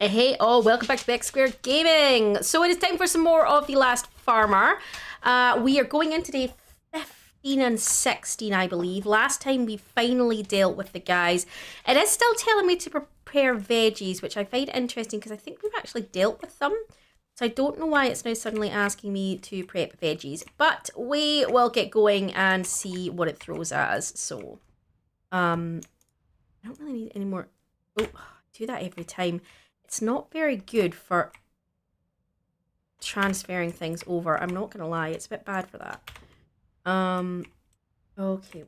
Hey, welcome back to Beck Square Gaming. So it is time for some more of The Last Farmer. We are going into day 15 and 16, I believe. Last time we finally dealt with the guys. It is still telling me to prepare veggies, which I find interesting because I think we've actually dealt with them. So I don't know why it's now suddenly asking me to prep veggies. But we will get going and see what it throws at us. So, I don't really need any more. Oh, I do that every time. It's not very good for transferring things over. I'm not gonna lie, it's a bit bad for that. Okay.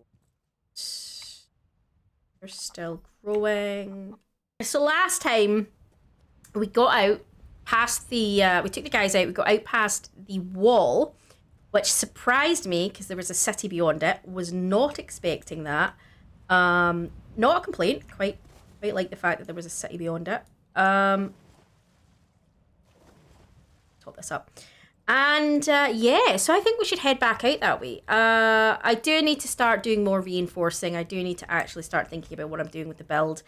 We're still growing. So last time we got out past the we took the guys out, we got out past the wall, which surprised me because there was a city beyond it. Was not expecting that. Not a complaint, quite like the fact that there was a city beyond it. Top this up. And yeah, so I think we should head back out that way. I do need to start doing more reinforcing. I do need to actually start thinking about what I'm doing with the build.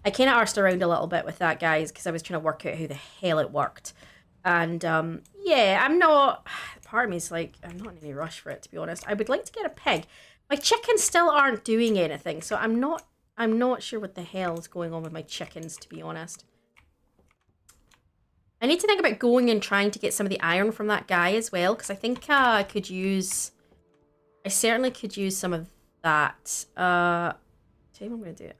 I kind of arsed around a little bit with that, guys, because I was trying to work out how the hell it worked. And yeah, I'm not... Part of me is like, I'm not in any rush for it, to be honest. I would like to get a pig. My chickens still aren't doing anything, so I'm not sure what the hell is going on with my chickens, to be honest. I need to think about going and trying to get some of the iron from that guy as well, because I think I could use... I certainly could use some of that. Tell you what I'm going to do.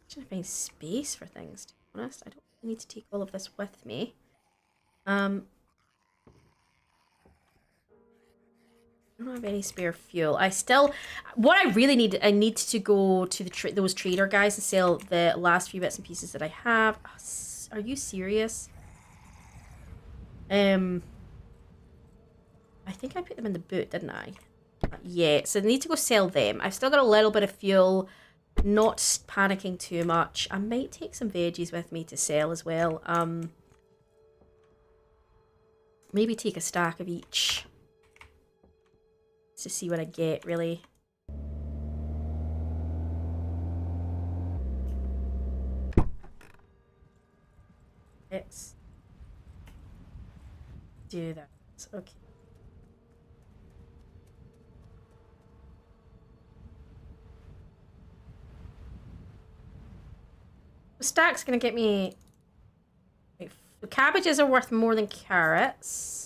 Trying to find space for things, to be honest. I don't need to take all of this with me. I don't have any spare fuel. What I really need, I need to go to those trader guys and sell the last few bits and pieces that I have. Are you serious? I think I put them in the boot, didn't I? Yeah, so I need to go sell them. I've still got a little bit of fuel, not panicking too much. I might take some veggies with me to sell as well. Maybe take a stack of each. To see what I get, really. Let's do that. Okay. The stack's gonna get me... The cabbages are worth more than carrots.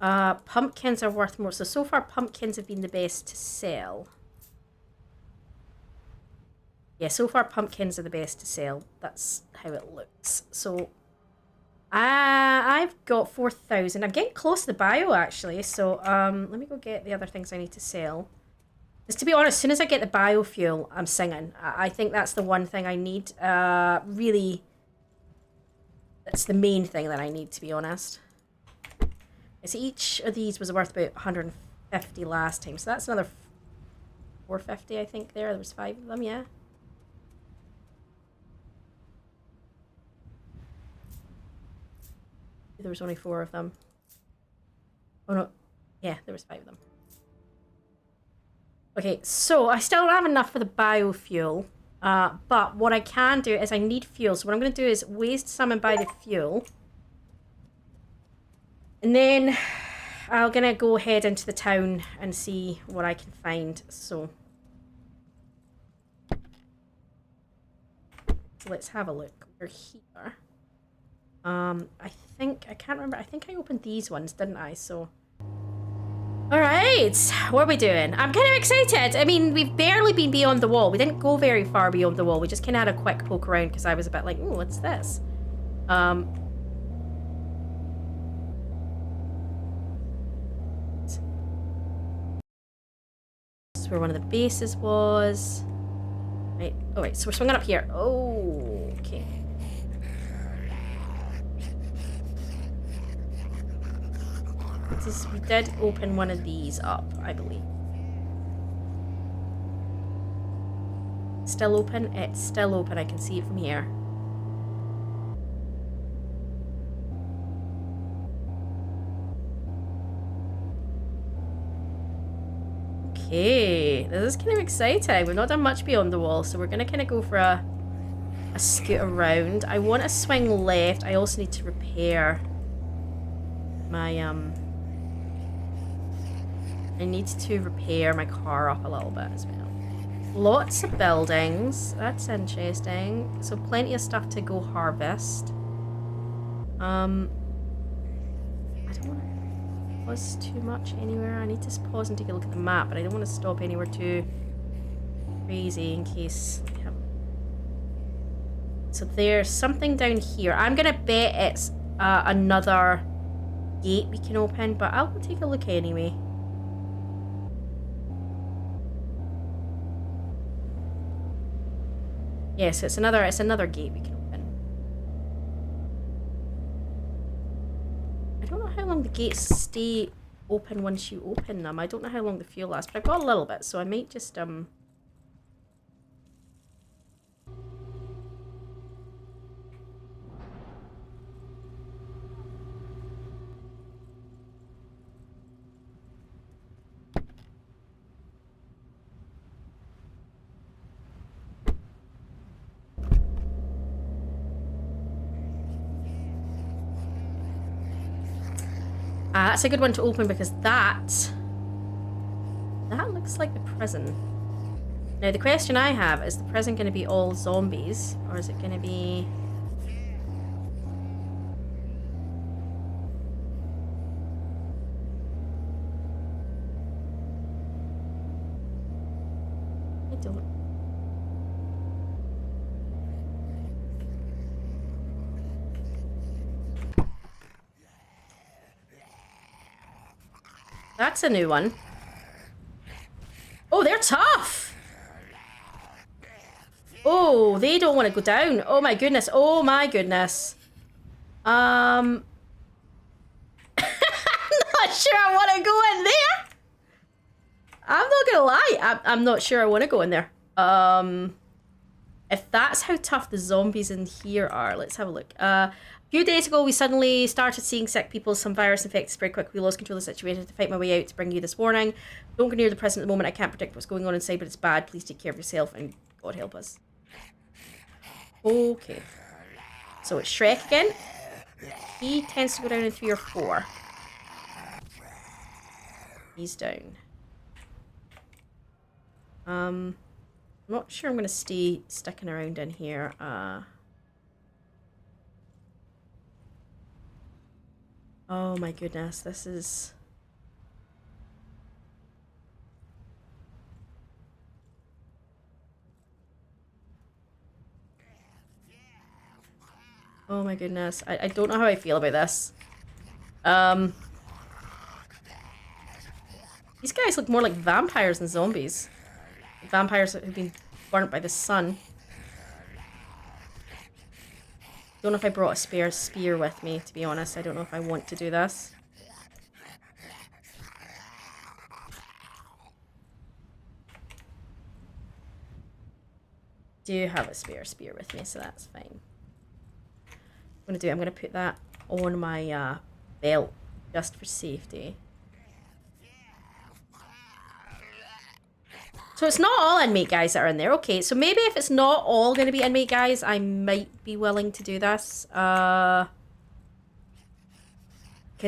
Pumpkins are worth more. So far pumpkins have been the best to sell. Yeah, so far pumpkins are the best to sell. That's how it looks. So I've got 4,000. I'm getting close to the bio actually. So let me go get the other things I need to sell. Because to be honest, as soon as I get the biofuel, I'm singing. I think that's the one thing I need. Really, that's the main thing that I need, to be honest. So each of these was worth about 150 last time. So that's another 450, I think, there. There was 5 of them, yeah. There was only 4 of them. Oh, no. Yeah, there was 5 of them. Okay, so I still don't have enough for the biofuel. But what I can do is I need fuel. So what I'm going to do is waste some and buy the fuel. And then I'm gonna go head into the town and see what I can find. So let's have a look. We're here. I think, I can't remember. I think I opened these ones, didn't I? So. Alright, what are we doing? I'm kind of excited. I mean, we've barely been beyond the wall. We didn't go very far beyond the wall. We just kind of had a quick poke around because I was a bit like, ooh, what's this? Where one of the bases was. Right. Oh, right. So we're swinging up here. Oh, okay. We did open one of these up, I believe. Still open? It's still open. I can see it from here. Okay, this is kind of exciting. We've not done much beyond the wall, so we're going to kind of go for a scoot around. I want to swing left. I also need to repair my, I need to repair my car up a little bit as well. Lots of buildings. That's interesting. So plenty of stuff to go harvest. I don't want to pause too much anywhere. I need to pause and take a look at the map, but I don't want to stop anywhere too crazy in case we have... So there's something down here. I'm gonna bet it's another gate we can open, but I'll go take a look anyway. Yes, it's another gate we can open. I don't know how long the gates stay open once you open them. I don't know how long the fuel lasts, but I've got a little bit, so I might just that's a good one to open because that looks like the prison. Now the question I have is the prison going to be all zombies or is it going to be... I don't... That's a new one. Oh, they're tough! Oh, they don't want to go down. Oh my goodness. Oh my goodness. I'm not sure I want to go in there. I'm not gonna lie. I'm not sure I want to go in there. If that's how tough the zombies in here are, let's have a look. A few days ago, we suddenly started seeing sick people. Some virus infected spread quick. We lost control of the situation to fight my way out to bring you this warning. Don't go near the prison at the moment. I can't predict what's going on inside, but it's bad. Please take care of yourself and God help us. Okay. So it's Shrek again. He tends to go down in 3 or 4. He's down. I'm not sure I'm going to stay sticking around in here. Oh my goodness, this is... Oh my goodness, I don't know how I feel about this. These guys look more like vampires than zombies. Vampires who've been burnt by the sun. Don't know if I brought a spare spear with me, to be honest. I don't know if I want to do this. Do have a spare spear with me, so that's fine. I'm going to put that on my belt just for safety. So it's not all inmate guys that are in there. Okay, so maybe if it's not all going to be inmate guys, I might be willing to do this. Because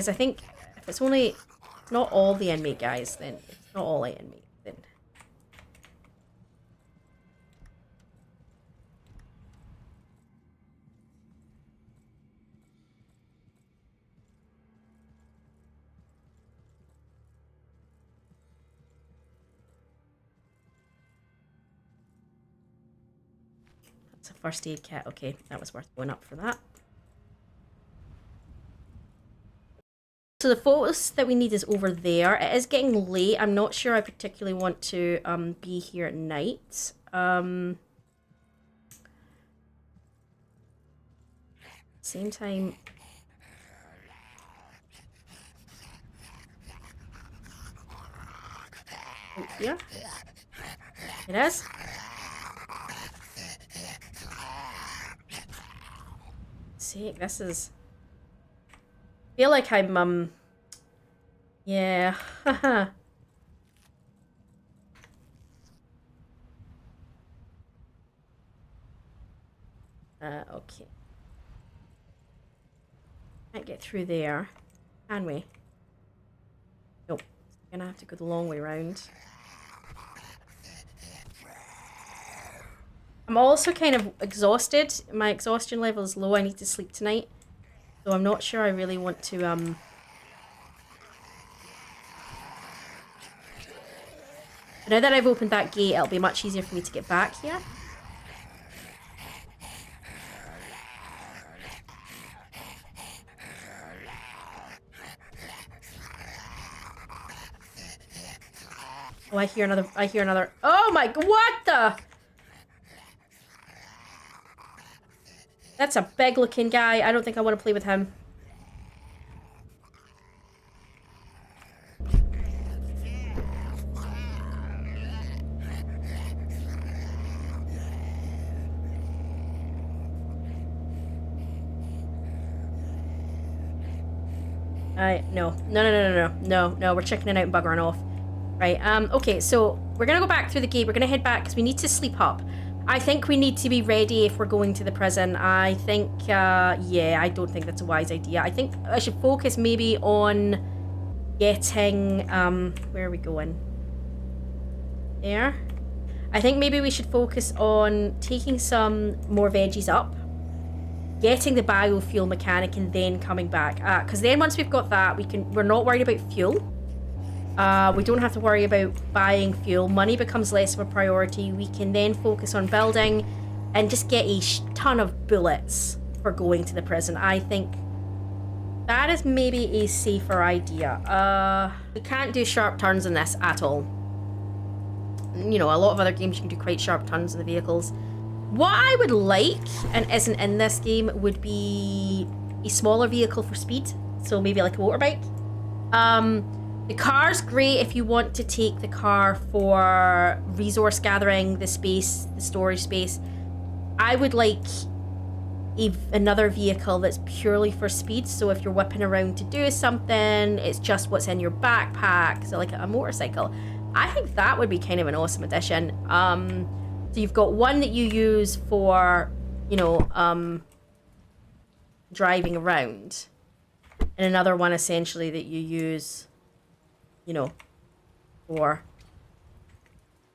I think if it's only not all the inmate guys, then it's not all inmate. Then that's a first aid kit. Okay, that was worth going up for that. So the photos that we need is over there. It is getting late. I'm not sure I particularly want to be here at night. Same time. Oh, here. It is. See, this is... I feel like I'm, yeah. Okay. Can't get through there, can we? Nope. Gonna have to go the long way round. I'm also kind of exhausted. My exhaustion level is low. I need to sleep tonight. So I'm not sure I really want to, Now that I've opened that gate, it'll be much easier for me to get back here. Oh, I hear another. Oh my, what the? That's a big looking guy. I don't think I want to play with him. No, we're checking it out and buggering off. Right, okay, so we're gonna go back through the gate. We're gonna head back because we need to sleep up. I think we need to be ready if we're going to the prison. I think, yeah, I don't think that's a wise idea. I think I should focus maybe on getting, where are we going? There. I think maybe we should focus on taking some more veggies up, getting the biofuel mechanic, and then coming back. Because then once we've got that, we're not worried about fuel. We don't have to worry about buying fuel. Money becomes less of a priority. We can then focus on building and just get a ton of bullets for going to the prison. I think that is maybe a safer idea. We can't do sharp turns in this at all. You know, a lot of other games you can do quite sharp turns in the vehicles. What I would like, and isn't in this game, would be a smaller vehicle for speed. So maybe like a motorbike. The car's great if you want to take the car for resource gathering, the space, the storage space. I would like another vehicle that's purely for speed. So if you're whipping around to do something, it's just what's in your backpack. So like a motorcycle. I think that would be kind of an awesome addition. So you've got one that you use for, you know, driving around, and another one essentially that you use, you know, for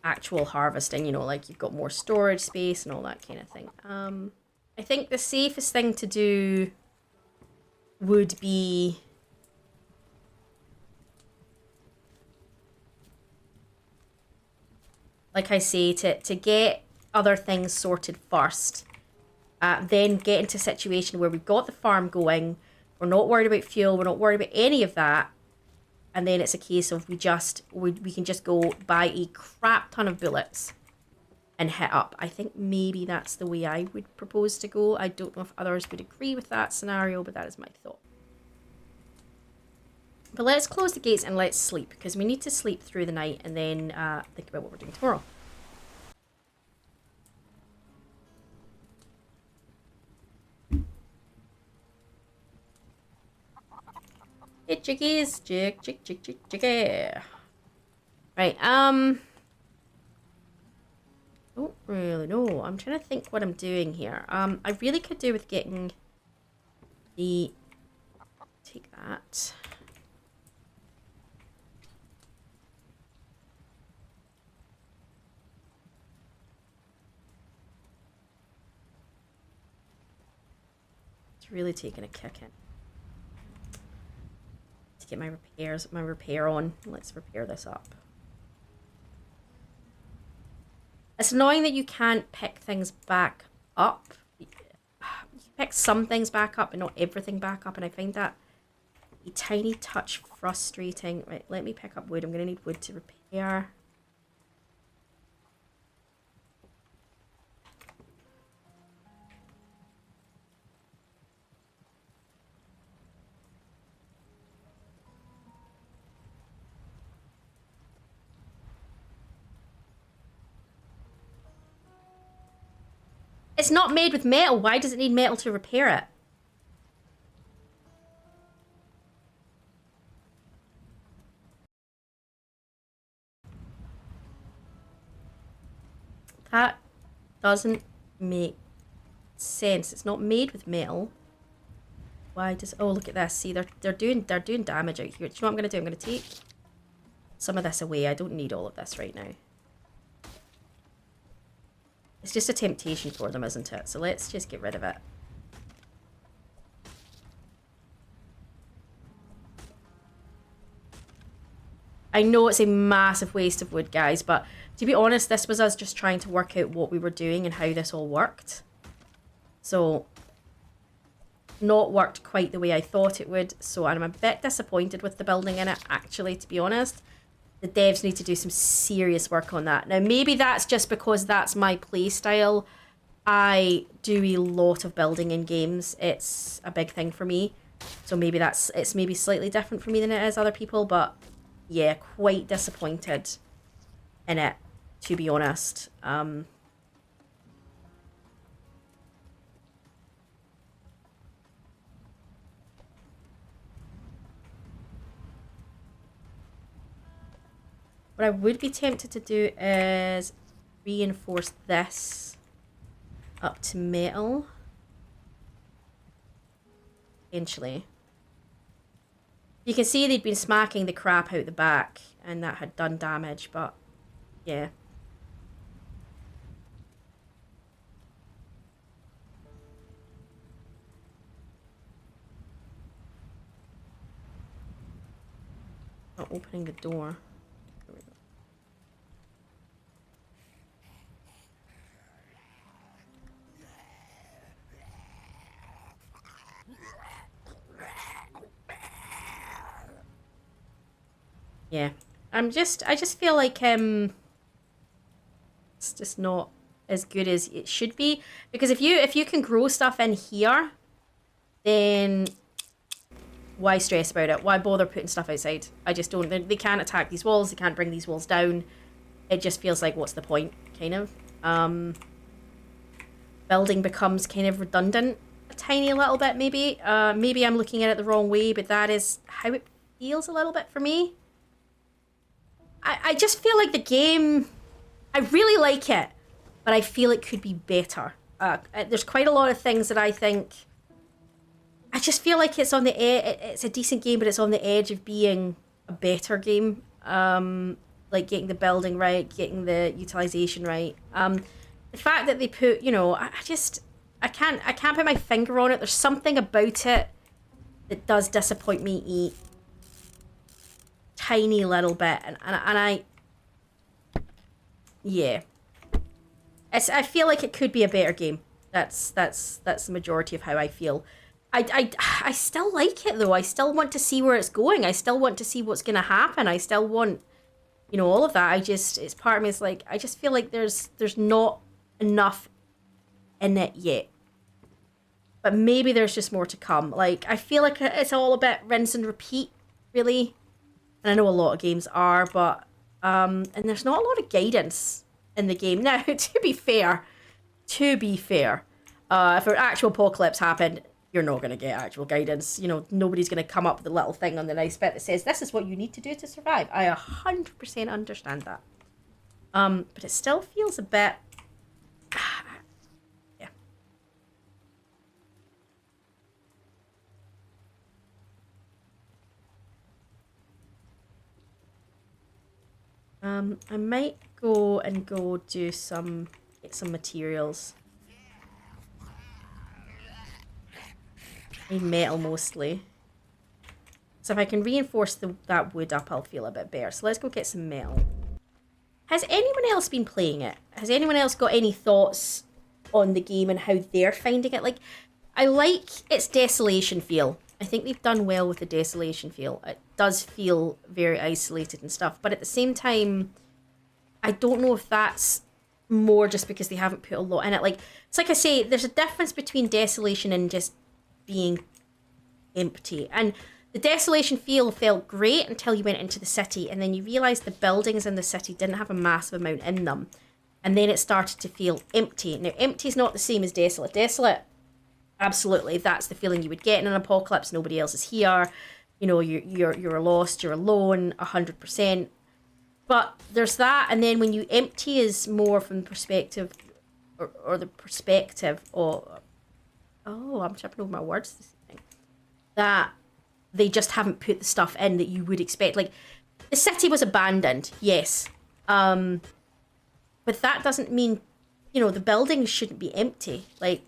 actual harvesting, you know, like you've got more storage space and all that kind of thing. I think the safest thing to do would be like I say, to get other things sorted first. Then get into a situation where we've got the farm going, we're not worried about fuel, we're not worried about any of that, and then it's a case of we can just go buy a crap ton of bullets and hit up. I think maybe that's the way I would propose to go. I don't know if others would agree with that scenario, but that is my thought. But let's close the gates and let's sleep, because we need to sleep through the night and then think about what we're doing tomorrow. Hey, chickies. Chick. Right, don't really know. I'm trying to think what I'm doing here. I really could do with getting the... Take that. It's really taking a kick in. To get my repair on. Let's repair this up. It's annoying that you can't pick things back up. You pick some things back up, but not everything back up, and I find that a tiny touch frustrating. Right, let me pick up wood. I'm gonna need wood to repair. It's not made with metal. Why does it need metal to repair it? That doesn't make sense. It's not made with metal. Why does... Oh, look at this. See, they're doing damage out here. Do you know what I'm going to do? I'm going to take some of this away. I don't need all of this right now. It's just a temptation for them, isn't it? So let's just get rid of it. I know it's a massive waste of wood, guys, but to be honest, this was us just trying to work out what we were doing and how this all worked. So, not worked quite the way I thought it would. So I'm a bit disappointed with the building in it, actually, to be honest. The devs need to do some serious work on that. Now, maybe that's just because that's my play style. I do a lot of building in games. It's a big thing for me. So maybe it's maybe slightly different for me than it is other people, but yeah, quite disappointed in it, to be honest. What I would be tempted to do is reinforce this up to metal. Potentially. You can see they'd been smacking the crap out the back, and that had done damage, but yeah. Not opening the door. There we go. Yeah, I just feel like it's just not as good as it should be, because if you can grow stuff in here, then why stress about it? Why bother putting stuff outside? I just don't. They can't attack these walls. They can't bring these walls down. It just feels like, what's the point? Kind of. Building becomes kind of redundant a tiny little bit, maybe. Maybe I'm looking at it the wrong way, but that is how it feels a little bit for me. I just feel like the game, I really like it, but I feel it could be better. There's quite a lot of things that I think, I just feel like it's on the edge. It's a decent game, but it's on the edge of being a better game. Like getting the building right, getting the utilization right. The fact that they put, you know, I can't put my finger on it. There's something about it that does disappoint me a tiny little bit, and I, yeah, I feel like it could be a better game. That's the majority of how I feel. I still like it though. I still want to see where it's going. I still want to see what's gonna happen. I still want, you know, all of that. It's part of me is like, I just feel like there's not enough in it yet. But maybe there's just more to come. Like, I feel like it's all a bit rinse and repeat, really. And I know a lot of games are, but and there's not a lot of guidance in the game. Now, to be fair, if an actual apocalypse happened, you're not going to get actual guidance. You know, nobody's going to come up with a little thing on the nice bit that says, this is what you need to do to survive. I 100% understand that. But it still feels a bit... yeah. I might go do get some materials. I need metal mostly. So if I can reinforce that wood up, I'll feel a bit better. So let's go get some metal. Has anyone else been playing it? Has anyone else got any thoughts on the game and how they're finding it? Like, I like its desolation feel. I think they've done well with the desolation feel. It does feel very isolated and stuff. But at the same time, I don't know if that's more just because they haven't put a lot in it. Like, it's like I say, there's a difference between desolation and just being empty. And the desolation feel felt great until you went into the city, and then you realised the buildings in the city didn't have a massive amount in them. And then it started to feel empty. Now, empty is not the same as desolate. Desolate, absolutely, that's the feeling you would get in an apocalypse. Nobody else is here. You know, you're lost, you're alone, 100%. But there's that, and then when you empty is more from the perspective, or the perspective of Oh, I'm tripping over my words this evening. That they just haven't put the stuff in that you would expect. Like, the city was abandoned, yes. But that doesn't mean, you know, the buildings shouldn't be empty. Like,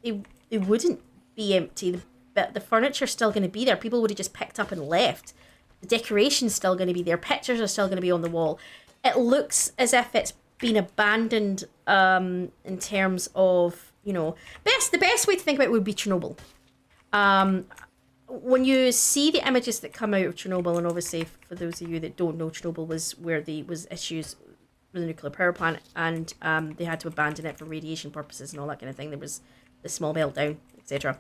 they wouldn't be empty. The furniture's still going to be there. People would have just picked up and left. The decoration's still going to be there. Pictures are still going to be on the wall. It looks as if it's been abandoned in terms of, you know, the best way to think about it would be Chernobyl. When you see the images that come out of Chernobyl, and obviously for those of you that don't know, Chernobyl was where there was issues with the nuclear power plant, and they had to abandon it for radiation purposes and all that kind of thing. There was the small meltdown, etc.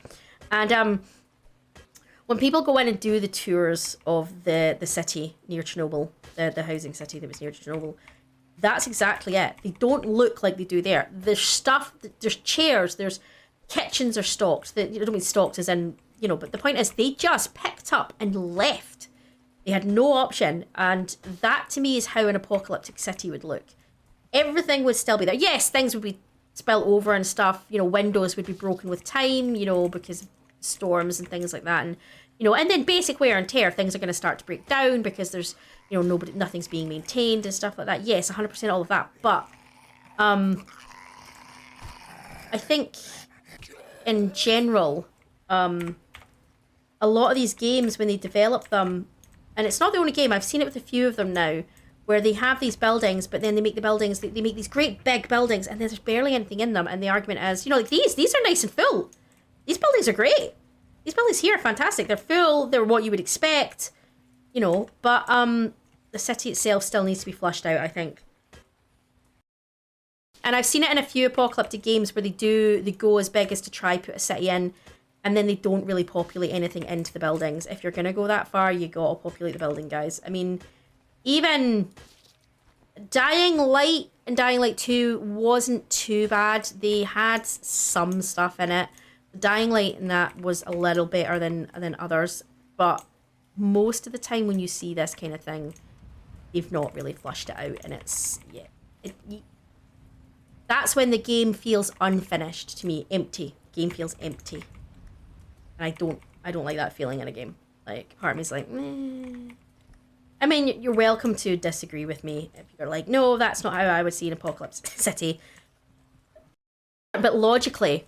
And when people go in and do the tours of the city near Chernobyl, the housing city that was near Chernobyl, that's exactly it. They don't look like they do there. There's stuff, there's chairs, there's kitchens are stocked. I don't mean stocked as in, you know, but the point is they just picked up and left. They had no option, and that to me is how an apocalyptic city would look. Everything would still be there. Yes, things would be spilt over and stuff. You know, windows would be broken with time, you know, because of storms and things like that. And, you know, and then basic wear and tear, things are going to start to break down because there's, you know, nothing's being maintained and stuff like that. Yes, 100% all of that. But I think in general, a lot of these games, when they develop them, and it's not the only game, I've seen it with a few of them now, where they have these buildings, but then they make the buildings, they make these great big buildings, and there's barely anything in them, and the argument is, you know, like these are nice and full. These buildings are great. These buildings here are fantastic. They're full, they're what you would expect, you know, but the city itself still needs to be flushed out, I think. And I've seen it in a few apocalyptic games where they go as big as to try put a city in, and then they don't really populate anything into the buildings. If you're going to go that far, you got to populate the building, guys. I mean, even Dying Light and Dying Light 2 wasn't too bad. They had some stuff in it. Dying Light and that was a little better than others. But most of the time when you see this kind of thing, they've not really flushed it out. And it's, yeah. That's when the game feels unfinished to me. Empty. Game feels empty. And I don't like that feeling in a game. Like, part of me's like, meh. I mean, you're welcome to disagree with me if you're like, no, that's not how I would see an apocalypse city. But logically,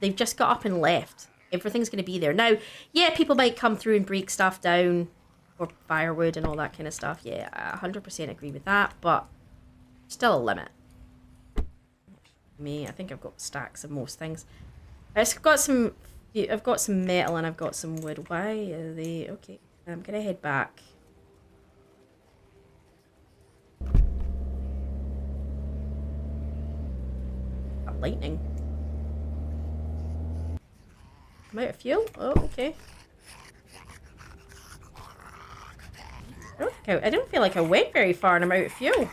they've just got up and left. Everything's going to be there. Now, yeah, people might come through and break stuff down for firewood and all that kind of stuff. Yeah, I 100% agree with that, but still a limit. Me, I think I've got stacks of most things. I've got some metal and I've got some wood. Why are they... Okay, I'm going to head back. Lightning. I'm out of fuel? Oh, okay. I don't feel like I went very far and I'm out of fuel.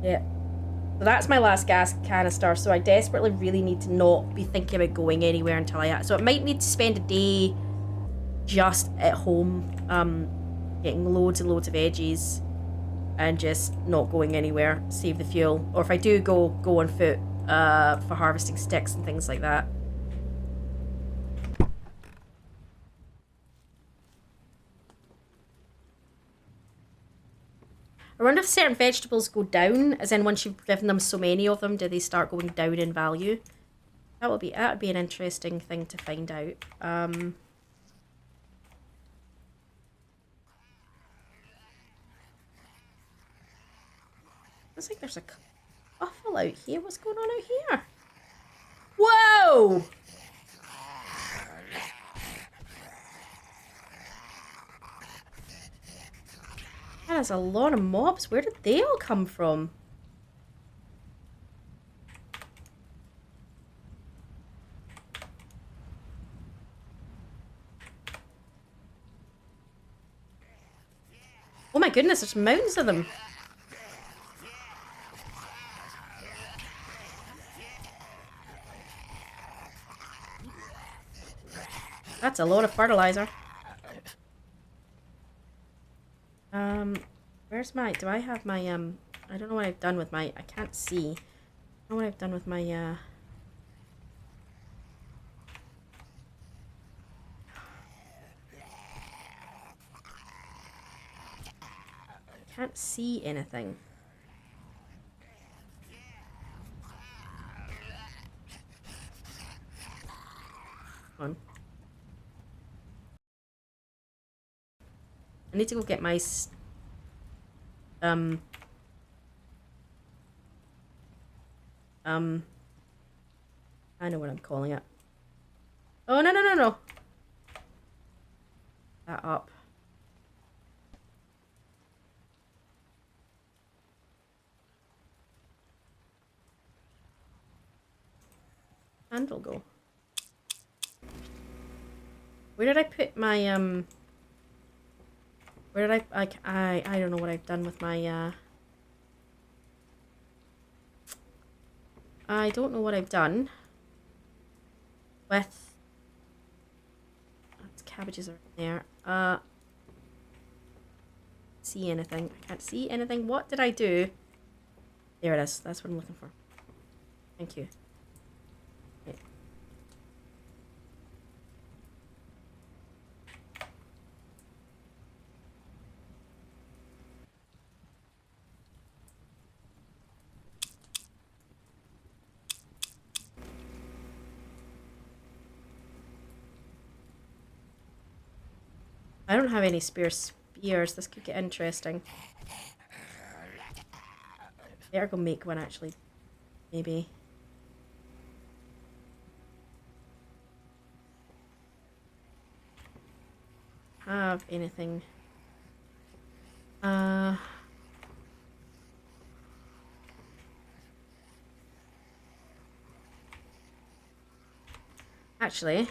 Yeah. So that's my last gas canister, so I desperately really need to not be thinking about going anywhere until so I might need to spend a day just at home, getting loads and loads of edges and just not going anywhere, save the fuel. Or if I do go on foot for harvesting sticks and things like that. I wonder if certain vegetables go down, as in once you've given them so many of them, do they start going down in value? That would be an interesting thing to find out. Looks like there's a buffalo out here. What's going on out here? Whoa! That is a lot of mobs. Where did they all come from? Oh my goodness, there's mountains of them. That's a lot of fertilizer. Where's my... Do I have my, I don't know what I've done with my... I can't see. I don't know what I've done with my, I can't see anything. Come on. I need to go get my... I know what I'm calling it. Oh, no, no, no, no. That up. Handle go. Where did I put my, where did I don't know what I've done with my, I don't know what I've done with... Cabbages are in there. See anything? I can't see anything. What did I do? There it is. That's what I'm looking for. Thank you. Okay. I don't have any spare spears. This could get interesting. Better go make one actually. Maybe. Have anything. Actually,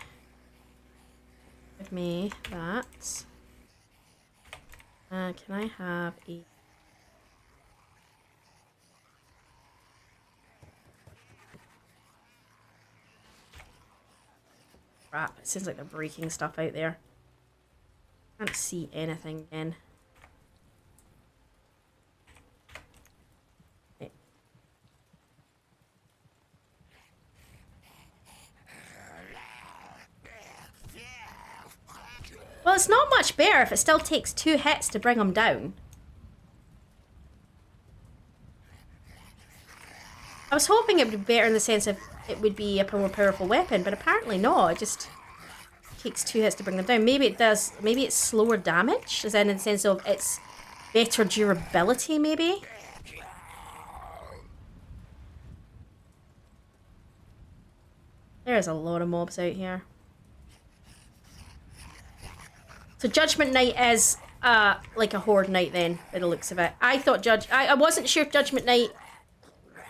give me that. Can I have a... Crap, it seems like they're breaking stuff out there. Can't see anything again. Okay. Well, it's not much better if it still takes 2 hits to bring them down. I was hoping it would be better in the sense of it would be a more powerful weapon, but apparently not. It just takes 2 hits to bring them down. Maybe it does. Maybe it's slower damage, as in the sense of it's better durability, maybe. There's a lot of mobs out here. So Judgement Night is like a horde night then, by the looks of it. I thought I wasn't sure if Judgement Night,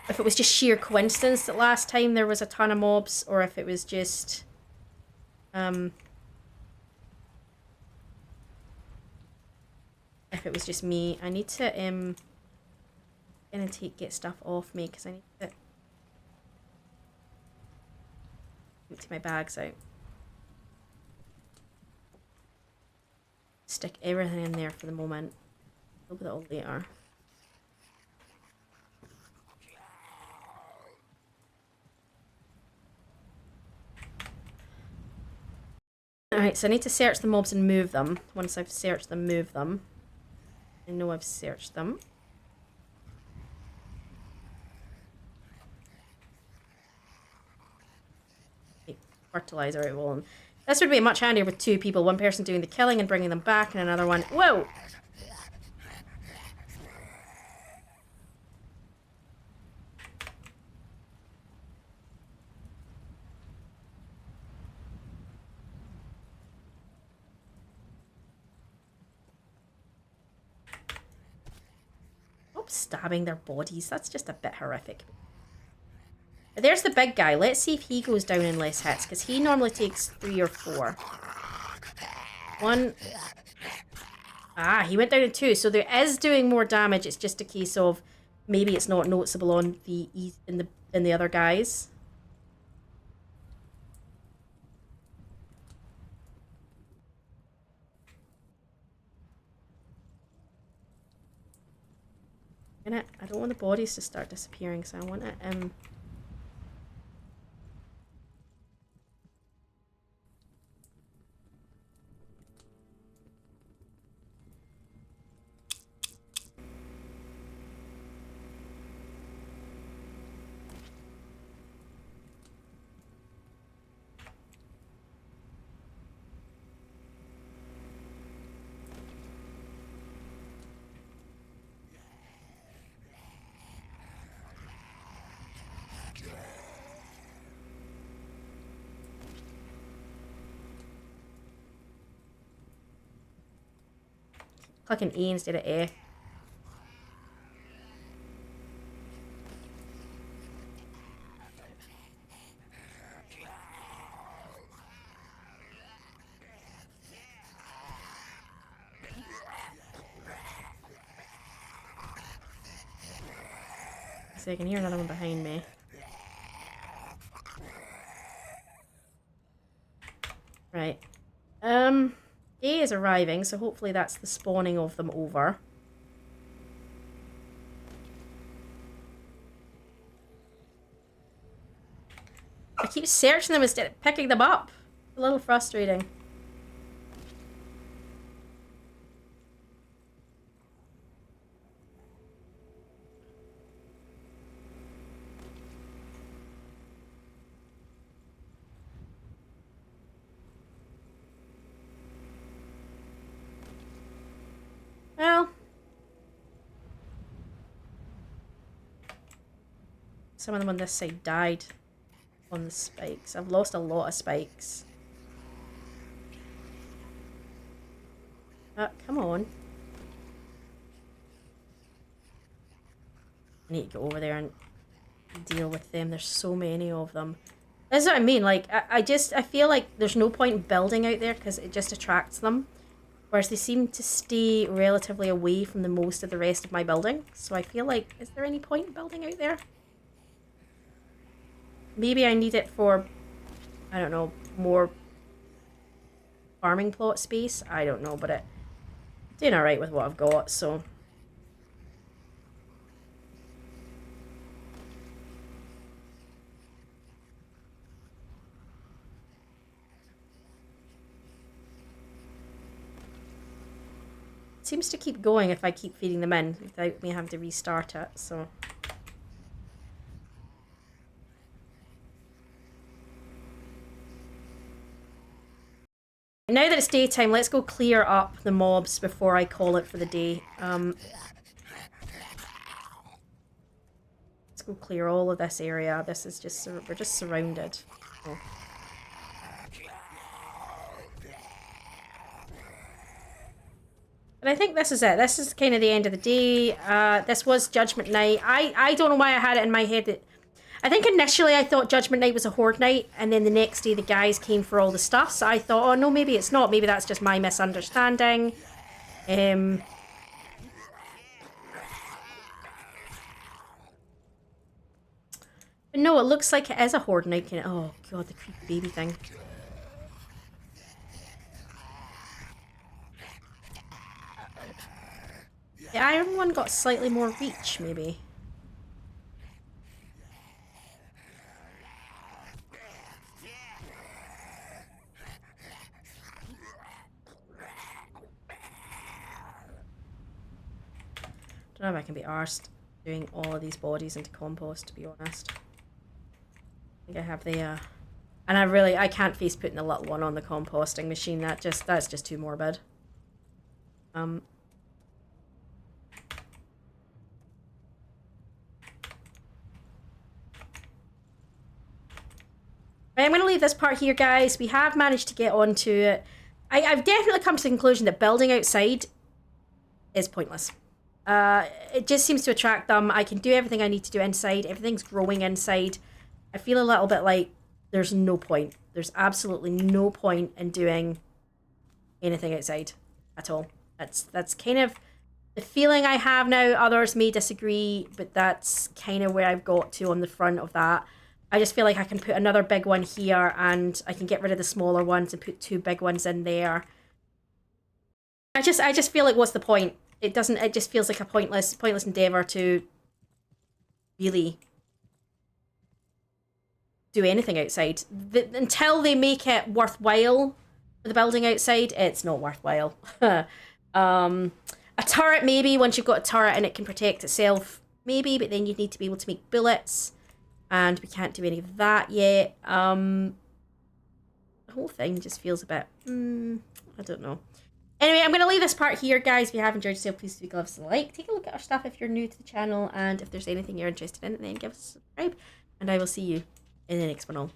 if it was just sheer coincidence that last time there was a ton of mobs, or if it was just if it was just me. I need to get stuff off me because I need to empty my bags out. Stick everything in there for the moment. Deal with it all later. Alright, so I need to search the mobs and move them. Once I've searched them, move them. I know I've searched them. Okay, fertilizer out all. This would be much handier with 2 people. One person doing the killing and bringing them back, and another one... Whoa! Stop stabbing their bodies. That's just a bit horrific. There's the big guy. Let's see if he goes down in less hits, because he normally takes 3 or 4. 1. Ah, he went down in 2. So there is doing more damage. It's just a case of maybe it's not noticeable on the in the other guys. I don't want the bodies to start disappearing, so I want it, clicking E instead of A. So I can hear another one behind me. Right. Day is arriving, so hopefully that's the spawning of them over. I keep searching them instead of picking them up. A little frustrating. Well, some of them on this side died on the spikes. I've lost a lot of spikes. Come on. I need to go over there and deal with them. There's so many of them. That's what I mean. Like, I feel like there's no point in building out there because it just attracts them. Whereas they seem to stay relatively away from the most of the rest of my building. So I feel like, is there any point in building out there? Maybe I need it for, I don't know, more farming plot space. I don't know, but it's doing alright with what I've got, so. It seems to keep going if I keep feeding them in without me having to restart it, so. Now that it's daytime, let's go clear up the mobs before I call it for the day. Let's go clear all of this area. This is just, we're just surrounded. Oh. But I think this is it. This is kind of the end of the day. This was Judgment Night. I don't know why I had it in my head that... I think initially I thought Judgment Night was a horde night, and then the next day the guys came for all the stuff, so I thought, oh no, maybe it's not. Maybe that's just my misunderstanding. But no, it looks like it is a horde night. Oh god, the creepy baby thing. The iron one got slightly more reach, maybe. Don't know if I can be arsed doing all of these bodies into compost, to be honest. I think I have the, and I can't face putting the little one on the composting machine. That's just too morbid. Right, I'm going to leave this part here, guys. We have managed to get onto it. I've definitely come to the conclusion that building outside is pointless. It just seems to attract them. I can do everything I need to do inside. Everything's growing inside. I feel a little bit like there's no point. There's absolutely no point in doing anything outside at all. That's kind of the feeling I have now. Others may disagree, but that's kind of where I've got to on the front of that. I just feel like I can put another big one here and I can get rid of the smaller ones and put two big ones in there. I just feel like what's the point? it doesn't. It just feels like a pointless endeavor to really do anything outside. Until they make it worthwhile, the building outside, it's not worthwhile. A turret maybe, once you've got a turret and it can protect itself, maybe, but then you'd need to be able to make bullets, and we can't do any of that yet. The whole thing just feels a bit, I don't know. Anyway, I'm going to leave this part here, guys. If you have enjoyed yourself, please give us a like. Take a look at our stuff if you're new to the channel, and if there's anything you're interested in, then give us a subscribe, and I will see you in the next one all.